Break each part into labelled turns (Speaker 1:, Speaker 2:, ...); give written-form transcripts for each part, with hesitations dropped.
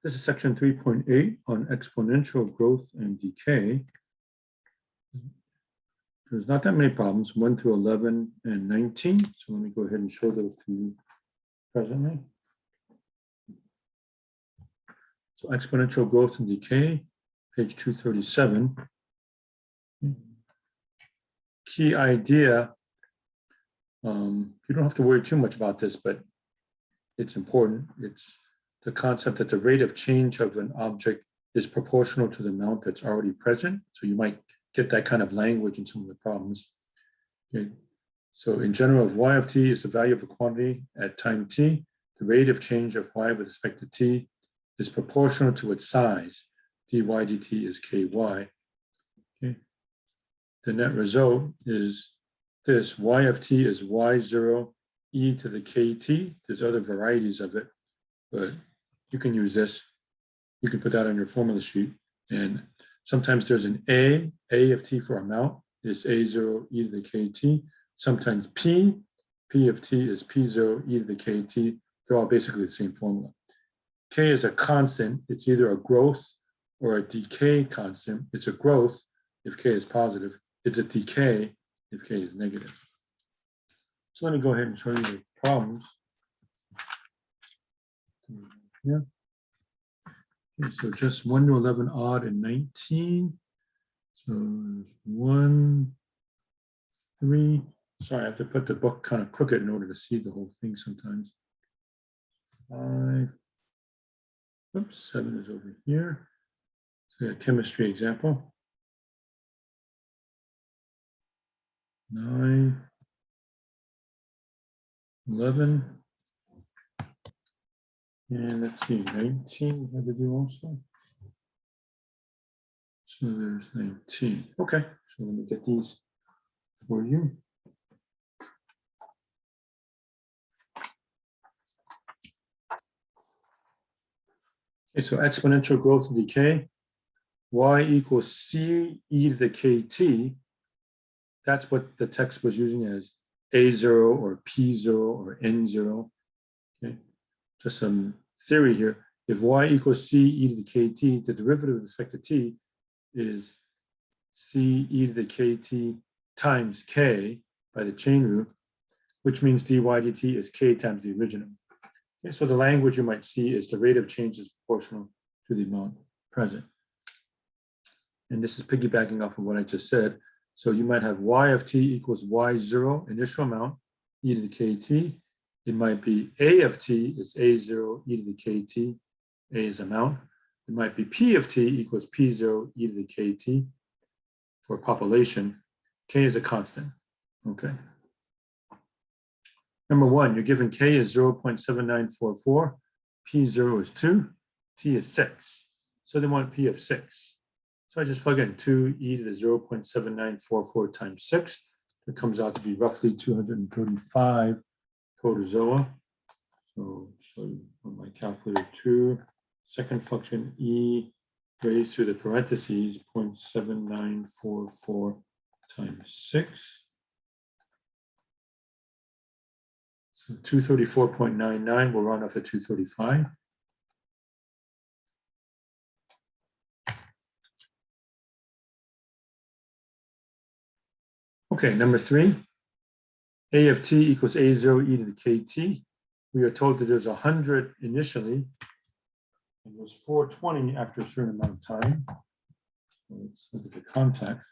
Speaker 1: This is section 3.8 on exponential growth and decay. There's not that many problems, 1 through 11 and 19. So let me go ahead and show those to you presently. So exponential growth and decay, page 237. Key idea, you don't have to worry too much about this, but it's important. It's the concept that the rate of change of an object is proportional to the amount that's already present. So you might get that kind of language in some of the problems. Okay. So in general, if y of t is the value of a quantity at time t, the rate of change of y with respect to t is proportional to its size. dy dt is ky. Okay. The net result is this: y of t is y0 e to the kt. There's other varieties of it, but you can use this. You can put that on your formula sheet. And sometimes there's an a of t for amount is a0 e to the kt. Sometimes p of t is p0 e to the kt. They're all basically the same formula. K is a constant. It's either a growth or a decay constant. It's a growth if k is positive. It's a decay if k is negative. So let me go ahead and show you the problems. Yeah. Okay, so just 1 to 11 odd and 19. So 1, 3. Sorry, I have to put the book kind of crooked in order to see the whole thing sometimes. 5. Oops, 7 is over here. So a chemistry example. 9, 11. And let's see, 19 we had to do also. So there's 19. Okay, so let me get these for you. Okay, so exponential growth and decay. Y equals c e to the kt. That's what the text was using as a0 or p0 or n0. Okay, just some theory here. If y equals c e to the kt, the derivative with respect to t is c e to the kt times k by the chain rule, which means dy dt is k times the original. Okay, so the language you might see is the rate of change is proportional to the amount present. And this is piggybacking off of what I just said. So you might have y of t equals y0 initial amount e to the kt. It might be a of t is a0 e to the kt. A is amount. It might be p of t equals p0 e to the kt for population. K is a constant. Okay. Number 1, you're given k is 0.7944, p0 is 2, t is 6. So they want p of 6. So I just plug in 2e to the 0.7944 times 6. It comes out to be roughly 235 protozoa. So show you on my calculator 2. Second function e raised to the parentheses 0.7944 times 6. So 234.99 will run off at 235. Okay, number 3, a of t equals a0 e to the kt. We are told that there's 100 initially, and there's 420 after a certain amount of time. So let's look at the context.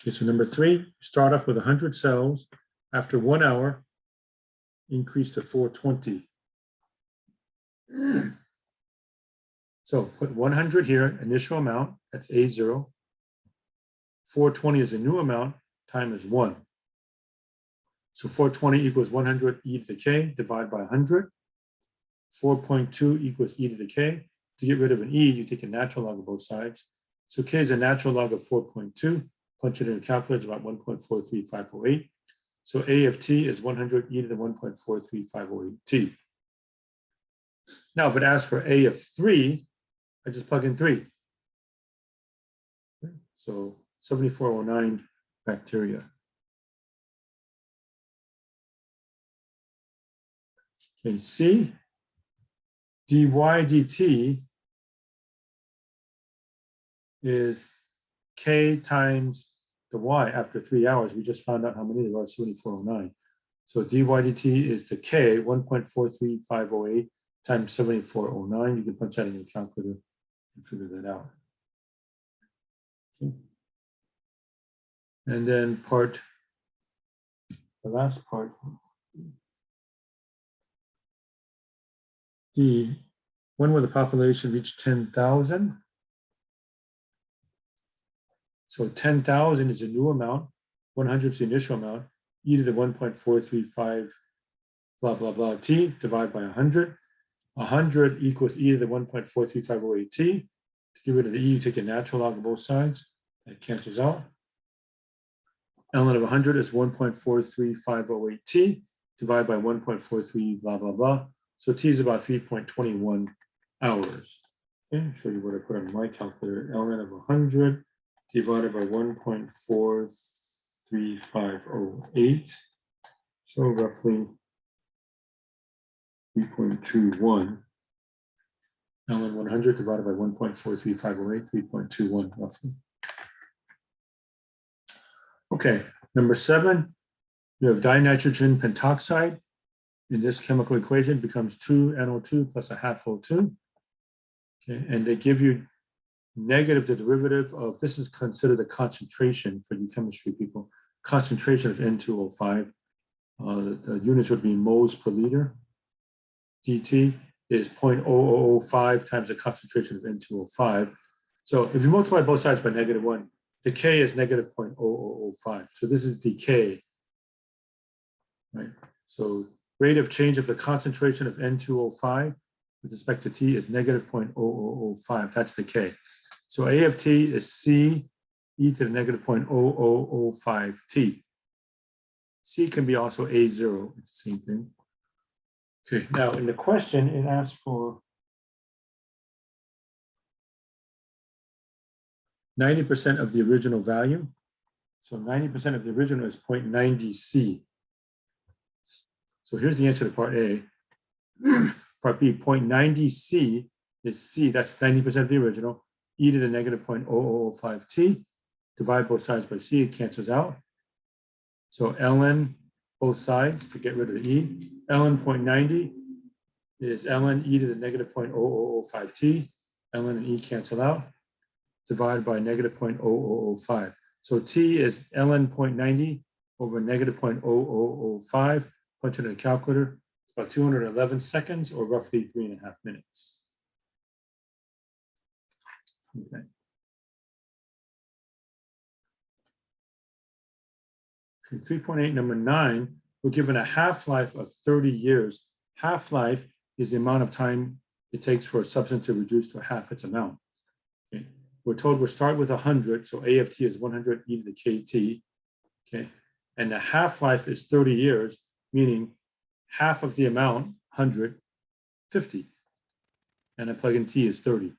Speaker 1: Okay, so number 3, start off with 100 cells. After 1 hour, increase to 420. So put 100 here, initial amount, that's A0. 420 is a new amount, time is 1. So 420 equals 100 e to the k, divide by 100. 4.2 equals e to the k. To get rid of an e, you take a natural log of both sides. So k is a natural log of 4.2. Punch it in a calculator, about 1.43508. So a of t is 100 e to the 1.43508 t. Now, if it asks for a of 3, I just plug in 3. Okay. So 7409 bacteria. Okay, C, dy dt is k times the y after 3 hours. We just found out how many there are, 7409. So dy dt is the k, 1.43508 times 7409. You can punch that in your calculator and figure that out. Okay. And then the last part, D, when will the population reach 10,000? So 10,000 is a new amount, 100 is the initial amount, e to the 1.435 blah, blah, blah, t, divided by 100. 100 equals e to the 1.43508 t. To get rid of the e, you take the natural log of both sides. That cancels out. ln of 100 is 1.43508 t, divided by 1.43 blah, blah, blah. So t is about 3.21 hours. Okay, I'll show you what I put on my calculator. ln of 100 divided by 1.43508. So roughly 3.21. ln 100 divided by 1.43508, 3.21 roughly. Okay, number 7, you have dinitrogen pentoxide. In this chemical equation becomes 2NO2 plus a half O2. Okay, and they give you negative the derivative of, this is considered the concentration for you chemistry people, concentration of N2O5. The units would be moles per liter. dt is 0.0005 times the concentration of N2O5. So if you multiply both sides by -1, decay is negative 0.0005. So this is decay, right? So rate of change of the concentration of N2O5 with respect to T is negative 0.0005. That's decay. So A of T is C e to the negative 0.0005 T. C can be also A0. It's the same thing. Okay, now in the question, it asks for 90% of the original value. So 90% of the original is 0.90 C. So here's the answer to part A. Part B, 0.90 C is C, that's 90% of the original, e to the negative 0.0005 T. Divide both sides by C, it cancels out. So ln both sides to get rid of the E. ln 0.90 is ln e to the negative 0.0005 T. ln and E cancel out. Divided by negative 0.0005. So T is ln 0.90 over negative 0.0005. Punch it in a calculator. It's about 211 seconds or roughly 3.5 minutes. Okay. Okay, 3.8, number 9, we're given a half-life of 30 years. Half-life is the amount of time it takes for a substance to reduce to half its amount. Okay. We're told we'll start with 100, so A of T is 100 e to the KT. Okay, and the half-life is 30 years, meaning half of the amount, 100, 50. And I plug in T is 30.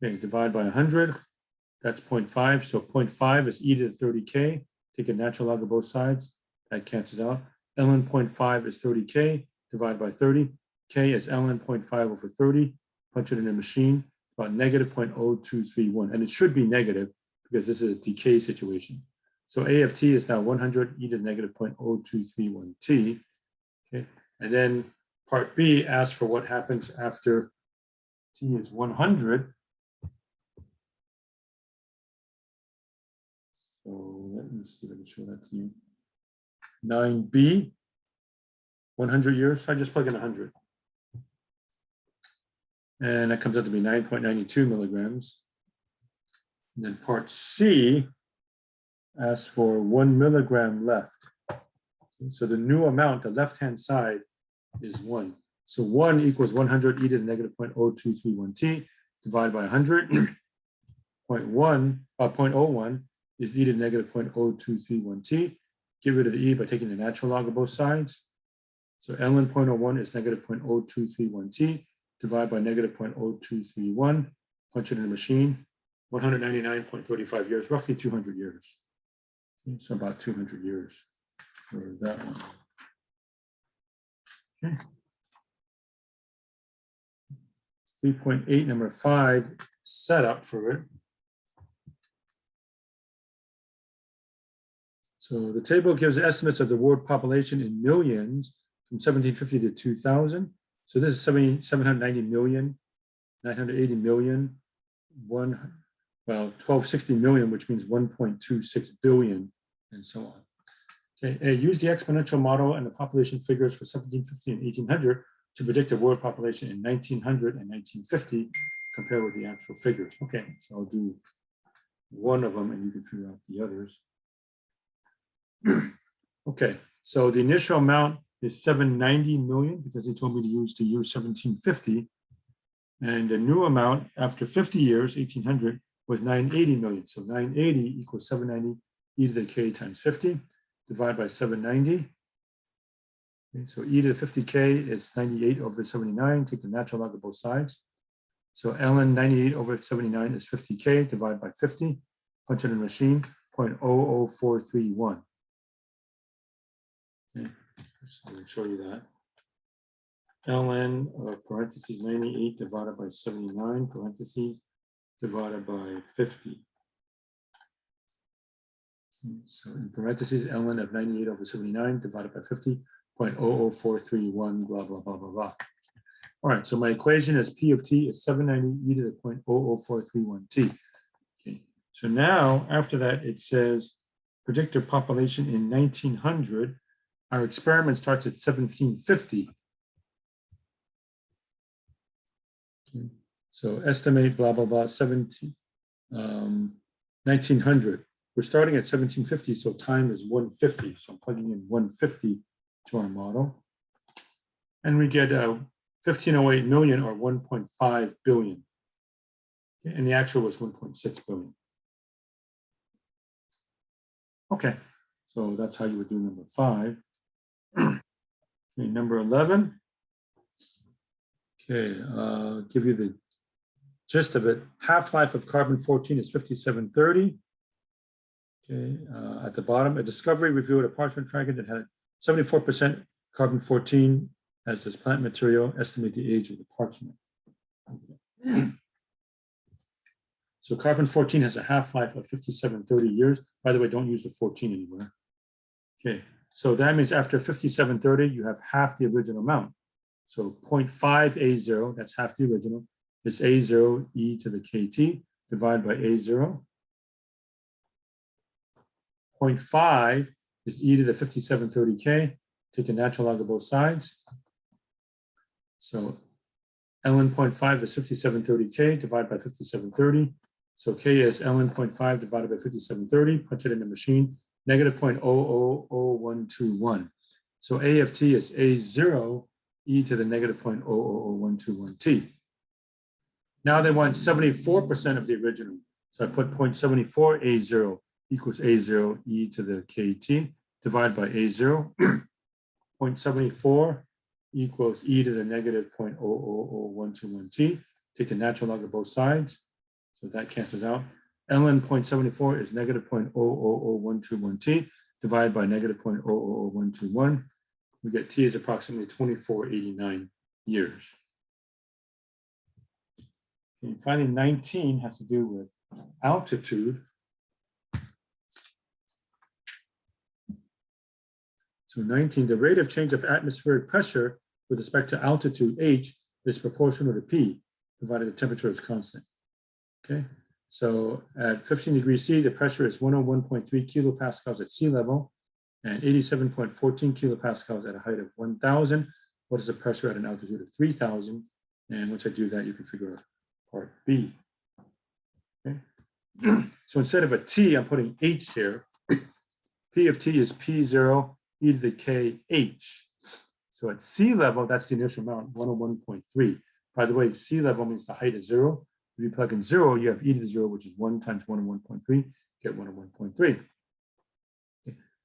Speaker 1: Okay, divide by 100, that's 0.5. So 0.5 is e to the 30K. Take a natural log of both sides, that cancels out. ln 0.5 is 30K, divide by 30. K is ln 0.5 over 30. Punch it in a machine, about negative 0.0231. And it should be negative because this is a decay situation. So A of T is now 100 e to the negative 0.0231 T. Okay, and then part B asks for what happens after T is 100. So let me see if I can show that to you. 9B, 100 years. So I just plug in 100. And that comes out to be 9.92 milligrams. And then part C asks for 1 milligram left. So the new amount, the left-hand side is 1. So 1 equals 100 e to the negative 0.0231 T divided by 100. 0.01 is e to the negative 0.0231 T. Get rid of the e by taking the natural log of both sides. So ln 0.01 is negative 0.0231 T. Divide by negative 0.0231. Punch it in the machine. 199.35 years, roughly 200 years. So about 200 years for that one. Okay. 3.8, number 5, setup for it. So the table gives estimates of the world population in millions from 1750 to 2000. So this is 790 million, 980 million, 1260 million, which means 1.26 billion, and so on. Okay, use the exponential model and the population figures for 1750 and 1800 to predict the world population in 1900 and 1950, compared with the actual figures. Okay, so I'll do one of them and you can figure out the others. Okay, so the initial amount is 790 million because they told me to use the year 1750. And the new amount after 50 years, 1800, was 980 million. So 980 equals 790 e to the k times 50, divided by 790. Okay, so e to the 50k is 98 over 79. Take the natural log of both sides. So ln 98 over 79 is 50k divided by 50. Punch it in the machine, 0.00431. Okay, so I'll show you that. ln parentheses 98 divided by 79 parentheses divided by 50. Okay, so in parentheses, ln of 98 over 79 divided by 50, 0.00431, blah, blah, blah, blah, blah. All right, so my equation is P of t is 790 e to the 0.00431 t. Okay, so now after that, it says predictor population in 1900. Our experiment starts at 1750. Okay. So estimate blah, blah, blah, 1900. We're starting at 1750, so time is 150. So I'm plugging in 150 to our model. And we get 1508 million or 1.5 billion. Okay. And the actual was 1.6 billion. Okay, so that's how you would do number 5. Okay, number 11. Okay, give you the gist of it. Half-life of carbon-14 is 5730. Okay, at the bottom, a discovery revealed a parchment fragment that had 74% carbon-14 as this plant material. Estimate the age of the parchment. Okay. So carbon-14 has a half-life of 5730 years. By the way, don't use the 14 anywhere. Okay, so that means after 5730, you have half the original amount. So 0.5 A0, that's half the original, is A0 e to the KT divided by A0. 0.5 is e to the 5730K. Take the natural log of both sides. So ln 0.5 is 5730K divided by 5730. So K is ln 0.5 divided by 5730. Punch it in the machine. Negative 0.000121. So A of t is A0 e to the negative 0.000121 t. Now they want 74% of the original. So I put 0.74 A0 equals A0 e to the KT divided by A0. 0.74 equals e to the negative 0.000121 t. Take the natural log of both sides. So that cancels out. ln 0.74 is negative 0.000121 t divided by negative 0.00121. We get t is approximately 2489 years. And finally, 19 has to do with altitude. So 19, the rate of change of atmospheric pressure with respect to altitude h is proportional to p, provided the temperature is constant. Okay, so at 15 degrees C, the pressure is 101.3 kilopascals at sea level and 87.14 kilopascals at a height of 1,000. What is the pressure at an altitude of 3,000? And once I do that, you can figure out part B. Okay. So instead of a T, I'm putting H here. P of T is P0 e to the K H. So at sea level, that's the initial amount, 101.3. By the way, sea level means the height is 0. If you plug in 0, you have e to the 0, which is 1 times 101.3, get 101.3. Okay.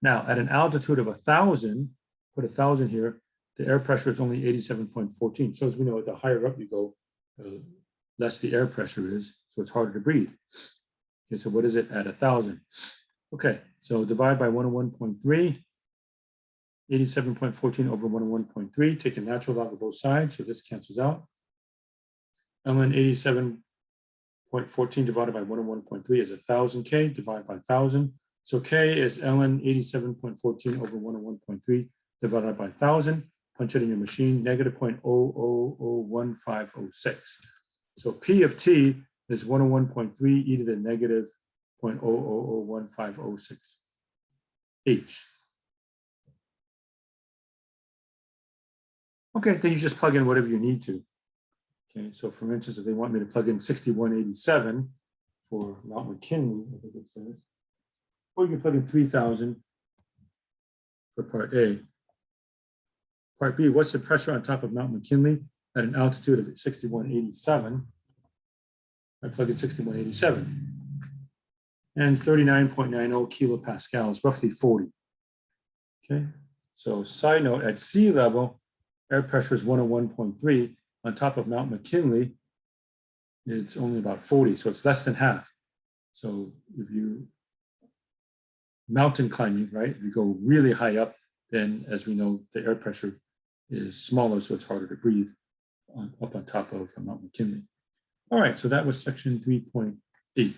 Speaker 1: Now, at an altitude of 1,000, put 1,000 here, the air pressure is only 87.14. So as we know, the higher up you go, the less the air pressure is, so it's harder to breathe. Okay, so what is it at 1,000? Okay, so divide by 101.3, 87.14 over 101.3, take the natural log of both sides, so this cancels out. ln 87.14 divided by 101.3 is 1000 K divided by 1000. So K is ln 87.14 over 101.3 divided by 1000. Punch it in your machine, negative 0.001506. So P of T is 101.3 e to the negative 0.001506 H. Okay, then you just plug in whatever you need to. Okay, so for instance, if they want me to plug in 6187 for Mount McKinley, I think it says, or you can plug in 3000 for part A. Part B, what's the pressure on top of Mount McKinley at an altitude of 6187? I plug in 6187. And 39.90 kilopascals, roughly 40. Okay, so side note, at sea level, air pressure is 101.3. On top of Mount McKinley, it's only about 40, so it's less than half. So if you mountain climbing, right, if you go really high up, then as we know, the air pressure is smaller, so it's harder to breathe up on top of Mount McKinley. All right, so that was section 3.8.